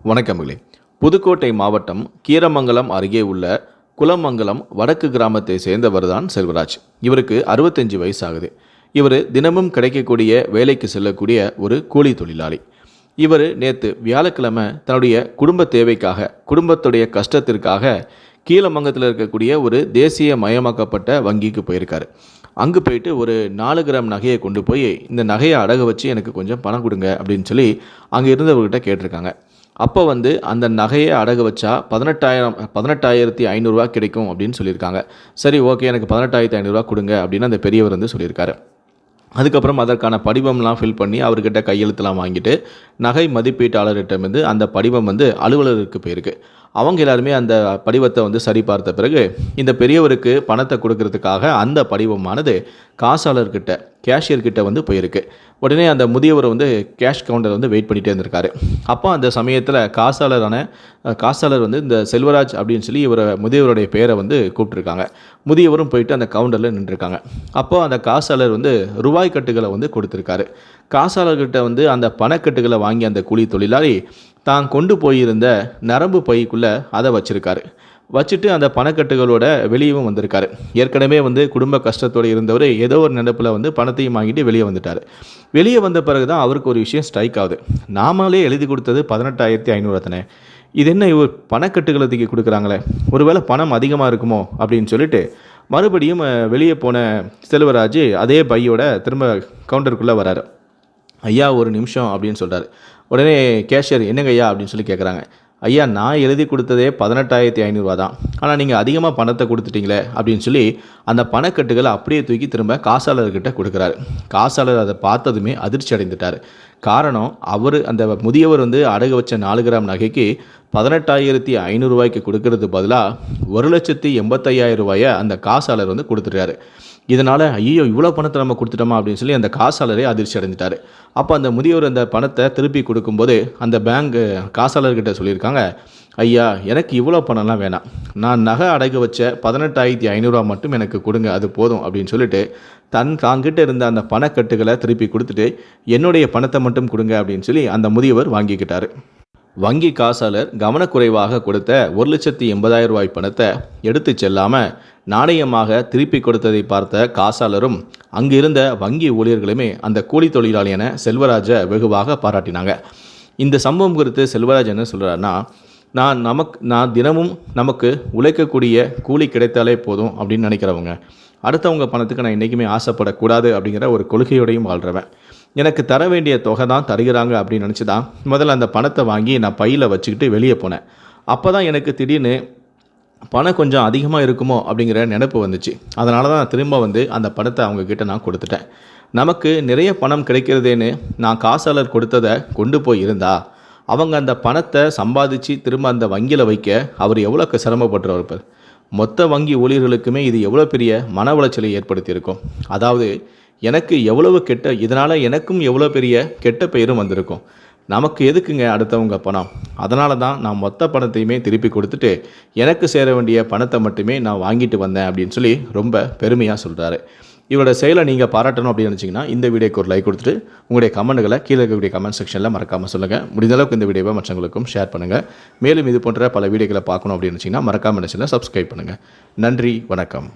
வணக்கங்களே. புதுக்கோட்டை மாவட்டம் கீரமங்கலம் அருகே உள்ள குலமங்கலம் வடக்கு கிராமத்தை சேர்ந்தவர் தான் செல்வராஜ். இவருக்கு 65 வயசு ஆகுது. இவர் தினமும் கிடைக்கக்கூடிய வேலைக்கு செல்லக்கூடிய ஒரு கூலி தொழிலாளி. இவர் நேற்று வியாழக்கிழமை தன்னுடைய குடும்ப தேவைக்காக, குடும்பத்துடைய கஷ்டத்திற்காக கீழமங்கத்தில் இருக்கக்கூடிய ஒரு தேசிய மயமாக்கப்பட்ட வங்கிக்கு போயிருக்காரு. அங்கே போயிட்டு ஒரு 4 கிராம் நகையை கொண்டு போய், இந்த நகையை அடகு வச்சு எனக்கு கொஞ்சம் பணம் கொடுங்க அப்படின்னு சொல்லி அங்கே இருந்தவர்கிட்ட கேட்டிருக்காங்க. அப்போ அந்த நகையை அடகு வச்சா 18,500 கிடைக்கும் அப்படின்னு சொல்லியிருக்காங்க. சரி, ஓகே, எனக்கு 18,500 கொடுங்க அப்படின்னு அந்த பெரியவர் சொல்லியிருக்காரு. அதுக்கப்புறம் அதற்கான படிவம்லாம் ஃபில் பண்ணி அவர்கிட்ட கையெழுத்துலாம் வாங்கிட்டு நகை மதிப்பீட்டாளர்கிட்ட அந்த படிவம் அலுவலருக்கு போயிருக்கு. அவங்க எல்லாருமே அந்த படிவத்தை சரி பார்த்த பிறகு இந்த பெரியவருக்கு பணத்தை கொடுக்கறதுக்காக அந்த படிவமானது காசாளர்கிட்ட, கேஷியர்கிட்ட போயிருக்கு. உடனே அந்த முதியவர் கேஷ் கவுண்டர் வெயிட் பண்ணிகிட்டே இருந்திருக்காரு. அப்போ அந்த சமயத்தில் காசாளர் இந்த செல்வராஜ் அப்படின்னு சொல்லி முதியவருடைய பேரை கூப்பிட்டுருக்காங்க. முதியவரும் போயிட்டு அந்த கவுண்டரில் நின்றுருக்காங்க. அப்போ அந்த காசாளர் ரூபாய் கட்டுகளை கொடுத்துருக்காரு. காசாளர்கிட்ட அந்த பணக்கட்டுகளை வாங்கி அந்த கூலி தொழிலாளி தான் கொண்டு போயிருந்த நரம்பு பைக்குள்ளே அதை வச்சுட்டு அந்த பணக்கட்டுகளோட வெளியவும் வந்திருக்காரு. ஏற்கனவே குடும்ப கஷ்டத்தோடு இருந்தவர் ஏதோ ஒரு நினைப்பில் பணத்தையும் வாங்கிட்டு வெளியே வந்துட்டார். வெளியே வந்த பிறகு தான் அவருக்கு ஒரு விஷயம் ஸ்ட்ரைக் ஆகுது. நாமளே எழுதி கொடுத்தது 18,500 தானே, இது என்ன இவர் பணக்கட்டுகளை தூக்கி கொடுக்குறாங்களே, ஒருவேளை பணம் அதிகமாக இருக்குமோ அப்படின்னு சொல்லிட்டு மறுபடியும் வெளியே போன செல்வராஜ் அதே பையோட திரும்ப கவுண்டருக்குள்ளே வராரு. ஐயா, ஒரு நிமிஷம் அப்படின்னு சொல்கிறார். உடனே கேஷியர், என்னங்க ஐயா அப்படின்னு சொல்லி கேட்குறாங்க. ஐயா, நான் எழுதி கொடுத்ததே 18,500 தான், ஆனால் நீங்கள் அதிகமாக பணத்தை கொடுத்துட்டீங்களே அப்படின்னு சொல்லி அந்த பணக்கட்டுகளை அப்படியே தூக்கி திரும்ப காசாளர்கிட்ட கொடுக்குறாரு. காசாளர் அதை பார்த்ததுமே அதிர்ச்சி அடைந்துட்டார். காரணம், அந்த முதியவர் அடகு வச்ச 4 கிராம் நகைக்கு 18,500 கொடுக்கறது பதிலாக 1,85,000 அந்த காசாளர் கொடுத்துட்டாரு. இதனால் ஐயோ, இவ்வளோ பணத்தை நம்ம கொடுத்துட்டோமா அப்படின்னு சொல்லி அந்த காசாளரே அதிர்ச்சி அடைஞ்சிட்டார். அப்போ அந்த முதியவர் அந்த பணத்தை திருப்பி கொடுக்கும்போது அந்த பேங்க் காசாளர்கிட்ட சொல்லியிருக்காங்க, ஐயா, எனக்கு இவ்வளோ பணம்லாம் வேணாம், நான் நகை அடகு வச்ச 18,500 மட்டும் எனக்கு கொடுங்க, அது போதும் அப்படின்னு சொல்லிட்டு தாங்கிட்ட இருந்த அந்த பணக்கட்டுகளை திருப்பி கொடுத்துட்டு என்னுடைய பணத்தை மட்டும் கொடுங்க அப்படின்னு சொல்லி அந்த முதியவர் வாங்கிக்கிட்டார். வங்கி காசாளர் கவனக்குறைவாக கொடுத்த 1,80,000 பணத்தை எடுத்து செல்லாமல் நாணயமாக திருப்பி கொடுத்ததை பார்த்த காசாளரும் அங்கு இருந்த வங்கி ஊழியர்களுமே அந்த கூலி தொழிலாளியான செல்வராஜை வெகுவாக பாராட்டினாங்க. இந்த சம்பவம் குறித்து செல்வராஜ் என்ன சொல்கிறாருன்னா, நான் தினமும் நமக்கு உழைக்கக்கூடிய கூலி கிடைத்தாலே போதும் அப்படின்னு நினைக்கிறவங்க, அடுத்தவங்க பணத்துக்கு நான் என்றைக்குமே ஆசைப்படக்கூடாது அப்படிங்கிற ஒரு கொள்கையோடையும் வாழ்கிறவன். எனக்கு தர வேண்டிய தொகை தான் தருகிறாங்க அப்படின்னு நினச்சி தான் முதல்ல அந்த பணத்தை வாங்கி நான் பையில் வச்சுக்கிட்டு வெளியே போனேன். அப்போ தான் எனக்கு திடீர்னு பணம் கொஞ்சம் அதிகமாக இருக்குமோ அப்படிங்கிற நினைப்பு வந்துச்சு. அதனால தான் நான் திரும்ப அந்த பணத்தை அவங்கக்கிட்ட நான் கொடுத்துட்டேன். நமக்கு நிறைய பணம் கிடைக்கிறதேன்னு நான் காசாளர் கொடுத்ததை கொண்டு போய் இருந்தா அவங்க அந்த பணத்தை சம்பாதிச்சு திரும்ப அந்த வங்கியில் வைக்க அவர் எவ்வளோ சிரமப்பட்டுருவார். மொத்த வங்கி ஊழியர்களுக்குமே இது எவ்வளோ பெரிய மன உளைச்சலை ஏற்படுத்தியிருக்கும். அதாவது எனக்கு எவ்வளவு இதனால் எனக்கும் எவ்வளோ பெரிய கெட்ட பெயரும் வந்திருக்கும். நமக்கு எதுக்குங்க அடுத்தவங்க பணம்? அதனால தான் நான் மொத்த பணத்தையுமே திருப்பி கொடுத்துட்டு எனக்கு சேர வேண்டிய பணத்தை மட்டுமே நான் வாங்கிட்டு வந்தேன் அப்படின்னு சொல்லி ரொம்ப பெருமையாக சொல்கிறாரு. இவரோட செயலை நீங்கள் பாராட்டணும் அப்படின்னு நினச்சிங்கன்னா இந்த வீடியோக்கு ஒரு லைக் கொடுத்துட்டு உங்களுடைய கமெண்ட்களை கீழே இருக்கக்கூடிய கமெண்ட் செக்ஷனில் மறக்காமல் சொல்லுங்கள். முடிந்தளவுக்கு இந்த வீடியோவை மற்றவங்களுக்கும் ஷேர் பண்ணுங்கள். மேலும் இது போன்ற பல வீடியோக்களை பார்க்கணும் அப்படின்னு நினச்சிங்கன்னா மறக்காமல் நினச்சிங்கன்னா சப்ஸ்கிரைப் பண்ணுங்கள். நன்றி, வணக்கம்.